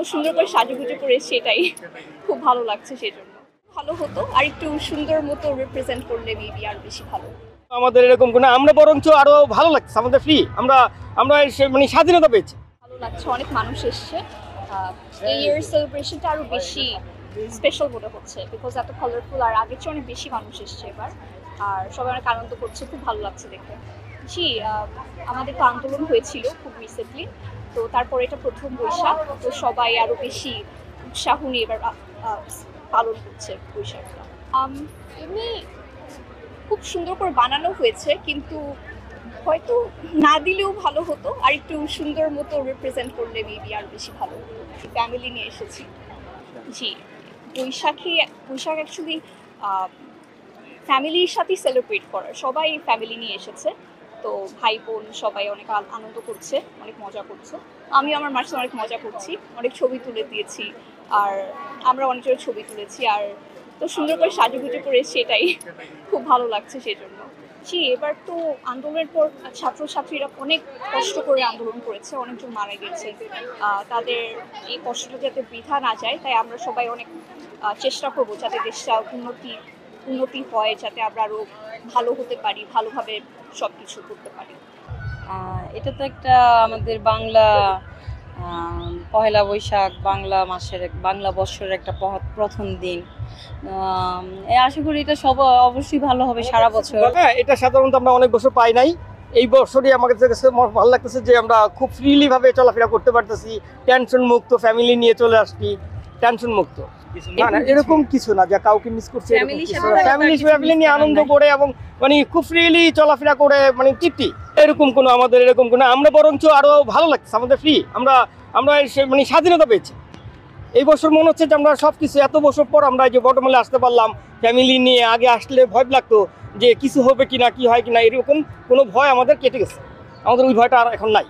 তো সুন্দর করে সাজুগুজু করে সেটাই খুব ভালো লাগছে। সেজন্য ভালো হতো আর একটু সুন্দর মতো রিপ্রেজেন্ট করলে মেবি আর বেশি ভালো। আমাদের এরকম কোনো আমরা বরঞ্চ আরো ভালো লাগছে, আমাদের ফ্রি, আমরা আমরা মানে স্বাধীনতা পেয়েছি। ভালো লাগছে, অনেক মানুষ এসছে। এই ইয়ার সেলিব্রেশনটা আরো বেশি স্পেশাল মনে হচ্ছে বিকজ এত কালারফুল, আর আগের চেয়ে অনেক বেশি মানুষ এসছে এবার, আর সবাই অনেক আনন্দ করছে, খুব ভালো লাগছে দেখে। জি, আমাদের তো আন্দোলন হয়েছিল খুব রিসেন্টলি, তো তারপরে এটা প্রথম বৈশাখ, তো সবাই আরো বেশি উৎসাহ নিয়ে এবার পালন করছে বৈশাখটা। এমনি খুব সুন্দর করে বানানো হয়েছে, কিন্তু হয়তো না দিলেও ভালো হতো, আর একটু সুন্দর মতো রিপ্রেজেন্ট করলে মেবি আর বেশি ভালো। ফ্যামিলি নিয়ে এসেছি। জি, বৈশাখ অ্যাকচুয়ালি ফ্যামিলির সাথেই সেলিব্রেট করার, সবাই ফ্যামিলি নিয়ে এসেছে, তো ভাই বোন সবাই অনেক আনন্দ করছে, অনেক মজা করছে। আমি আমার মার সাথে অনেক মজা করছি, অনেক ছবি তুলে দিয়েছি, আর আমরা অনেকজনের ছবি তুলেছি, আর তো সুন্দর করে সাজুগুজু করে সেটাই খুব ভালো লাগছে। সেজন্য জি, এবার তো আন্দোলনের পর ছাত্রছাত্রীরা অনেক কষ্ট করে আন্দোলন করেছে, অনেকজন মারা গেছে, তাদের এই কষ্টটা যাতে বৃথা না যায়, তাই আমরা সবাই অনেক চেষ্টা করবো যাতে দেশটা উন্নতি হয়, যাতে আমরা আরো ভালো হতে পারি, ভালোভাবে সবকিছু করতে পারি। এটা তো একটা আমাদের বাংলা পহেলা বৈশাখ, বাংলা বর্ষের একটা প্রথম দিন। আশা করি এটা সব অবশ্যই ভালো হবে সারা বছর। হ্যাঁ, এটা সাধারণত আমরা অনেক বছর পাই নাই, এই বছরই আমাদের কাছে ভালো লাগতেছে যে আমরা খুব ফ্রিলি ভাবে চলাফেরা করতে পারতেছি, টেনশন মুক্ত, ফ্যামিলি নিয়ে চলে আসছি টেনশন মুক্ত। না এরকম কিছু না যে কাউকে মিস করছে, ফ্যামিলি নিয়ে আনন্দ করে এবং মানে খুব ফ্রিলি চলাফেরা করে মানে তৃপ্তি, আমাদের এরকম কোনো আমরা বরঞ্চ আরো ভালো লাগছে, আমাদের ফ্রি, আমরা আমরা মানে স্বাধীনতা পেয়েছি। এই বছর মনে হচ্ছে যে আমরা সবকিছু এত বছর পর আমরা যে বটমূলে আসতে পারলাম ফ্যামিলি নিয়ে। আগে আসলে ভয় লাগতো যে কিছু হবে কিনা, কি হয় কিনা, এরকম কোনো ভয় আমাদের কেটে গেছে, আমাদের ওই ভয়টা আর এখন নাই।